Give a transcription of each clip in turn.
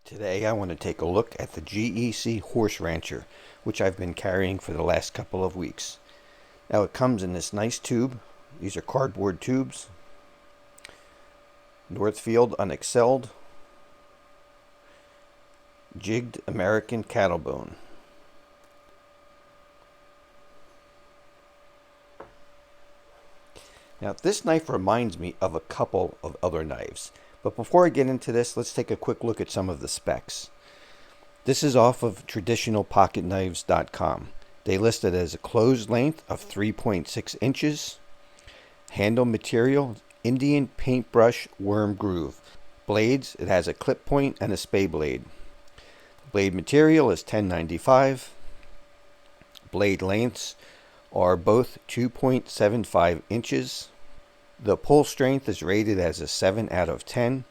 Today I want to take a look at the GEC Horse Rancher, which I've been carrying for the last couple of weeks. Now it comes in this nice tube. These are cardboard tubes. Northfield unexcelled. Jigged American cattle bone. Now this knife reminds me of a couple of other knives. But before I get into this, let's take a quick look at some of the specs. This is off of traditionalpocketknives.com. They list it as a closed length of 3.6 inches. Handle material, Indian paintbrush worm groove. Blades, it has a clip point and a spay blade. Blade material is 1095. Blade lengths are both 2.75 inches. The pull strength is rated as a 7 out of 10.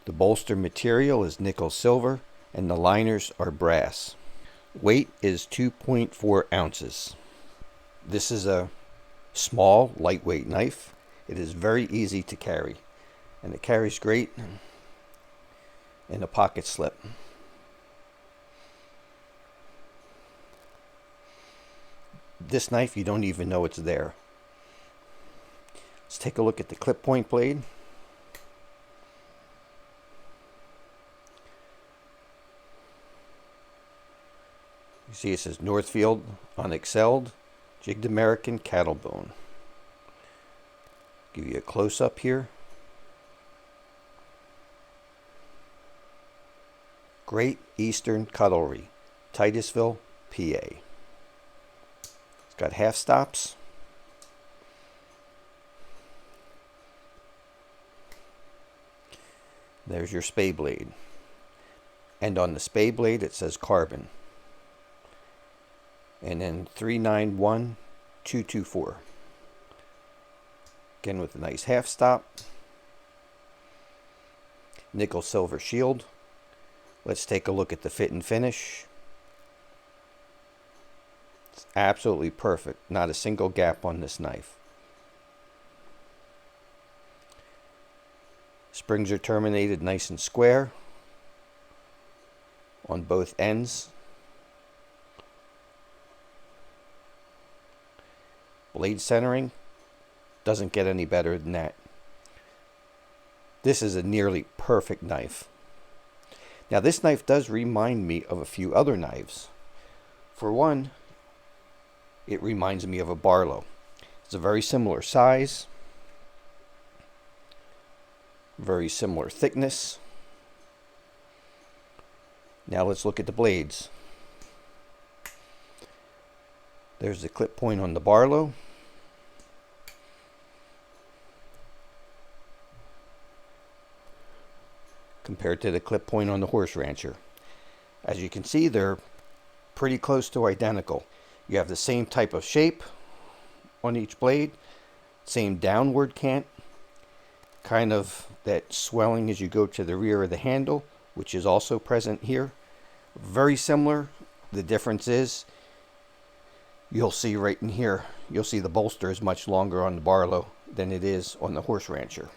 The bolster material is nickel silver and the liners are brass. Weight is 2.4 ounces. This is a small, lightweight knife. It is very easy to carry and it carries great in a pocket slip. This knife, you don't even know it's there. Let's take a look at the clip point blade. You see it says Northfield unexcelled, jigged American cattle bone. Give you a close up here. Great Eastern Cutlery, Titusville, PA. It's got half stops. There's your spay blade. And on the spay blade it says carbon. And then 391224. Again with a nice half stop. Nickel silver shield. Let's take a look at the fit and finish. It's absolutely perfect. Not a single gap on this knife. Springs are terminated nice and square on both ends. Blade centering doesn't get any better than that. This is a nearly perfect knife. Now this knife does remind me of a few other knives. For one, it reminds me of a Barlow. It's a very similar size. Very similar thickness. Now let's look at the blades. There's the clip point on the Barlow. Compared to the clip point on the Horse Rancher. As you can see, they're pretty close to identical. You have the same type of shape on each blade, same downward cant, kind of that swelling as you go to the rear of the handle, which is also present here. Very similar. The difference is you'll see right in here, you'll see the bolster is much longer on the Barlow than it is on the Horse Rancher.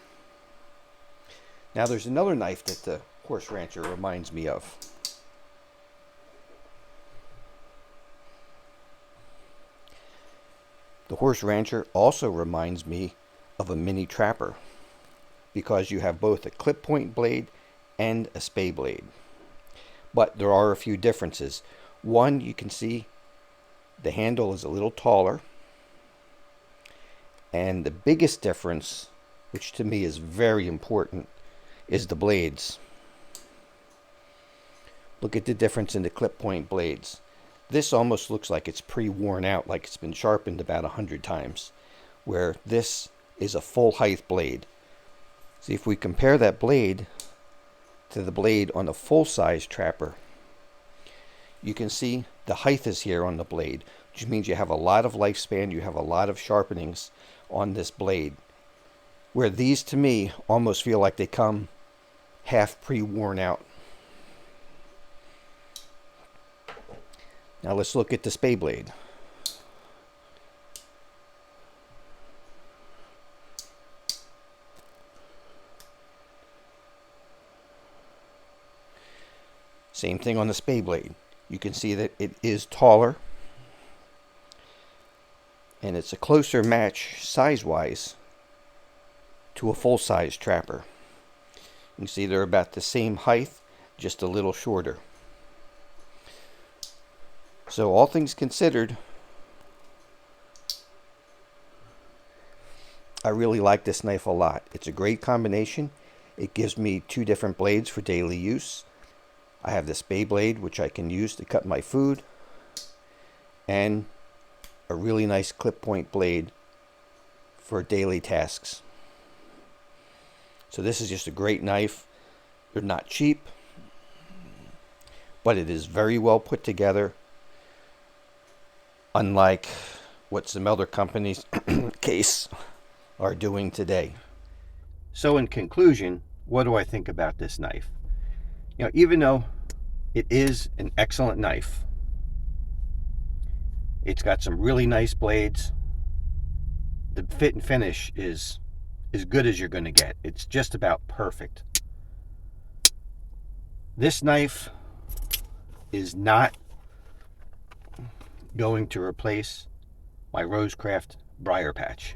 Now there's another knife that the Horse Rancher reminds me of. The Horse Rancher also reminds me of a mini trapper because you have both a clip point blade and a spay blade. But there are a few differences. One, you can see the handle is a little taller. And the biggest difference, which to me is very important, is the blades. Look at the difference in the clip point blades. This almost looks like it's pre-worn out, like it's been sharpened about 100 times, where this is a full height blade. See, if we compare that blade to the blade on a full-size trapper, you can see the height is here on the blade, which means you have a lot of lifespan, you have a lot of sharpenings on this blade, where these to me almost feel like they come half pre-worn out. Now let's look at the spay blade. Same thing on the spay blade. You can see that it is taller, and it's a closer match size-wise to a full-size trapper. You can see they're about the same height, just a little shorter. So all things considered, I really like this knife a lot. It's a great combination. It gives me two different blades for daily use. I have this bay blade, which I can use to cut my food, and a really nice clip point blade for daily tasks. So this is just a great knife. They're not cheap, but it is very well put together, unlike what some other companies case are doing today. So in conclusion, what do I think about this knife? You know, even though it is an excellent knife, it's got some really nice blades. The fit and finish is as good as you're going to get. It's just about perfect. This knife is not going to replace my Rosecraft briar patch.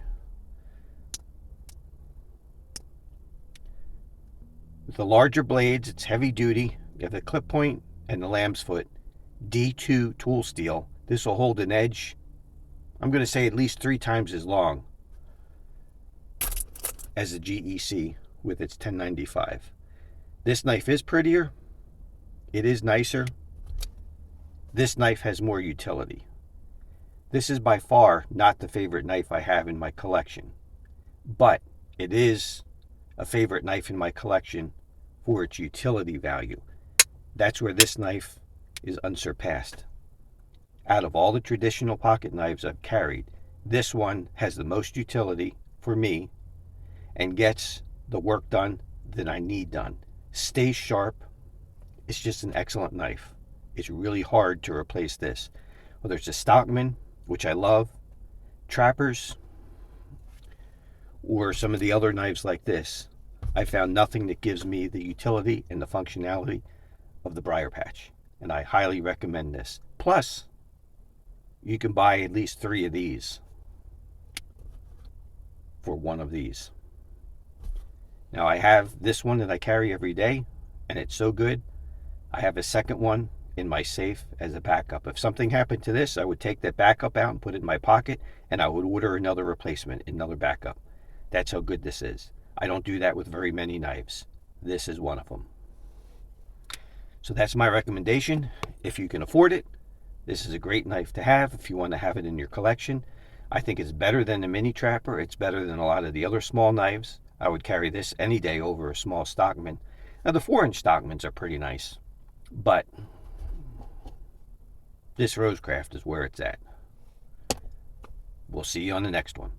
With the larger blades, it's heavy duty. You have the clip point and the lamb's foot D2 tool steel. This will hold an edge, I'm going to say at least 3 times as long as the GEC with its 1095. This knife is prettier. It is nicer. This knife has more utility. This is by far not the favorite knife I have in my collection, but it is a favorite knife in my collection for its utility value. That's where this knife is unsurpassed. Out of all the traditional pocket knives I've carried, this one has the most utility for me and gets the work done that I need done. Stays sharp. It's just an excellent knife. It's really hard to replace this. Whether it's a Stockman, which I love, trappers, or some of the other knives like this, I found nothing that gives me the utility and the functionality of the briar patch, and I highly recommend this. Plus, you can buy at least 3 of these for one of these. Now I have this one that I carry every day, and it's so good. I have a second one in my safe as a backup. If something happened to this, I would take that backup out and put it in my pocket, and I would order another replacement, another backup. That's how good this is. I don't do that with very many knives. This is one of them. So that's my recommendation. If you can afford it, this is a great knife to have if you want to have it in your collection. I think it's better than the mini trapper. It's better than a lot of the other small knives. I would carry this any day over a small Stockman. Now the 4-inch Stockmans are pretty nice, but this Rosecraft is where it's at. We'll see you on the next one.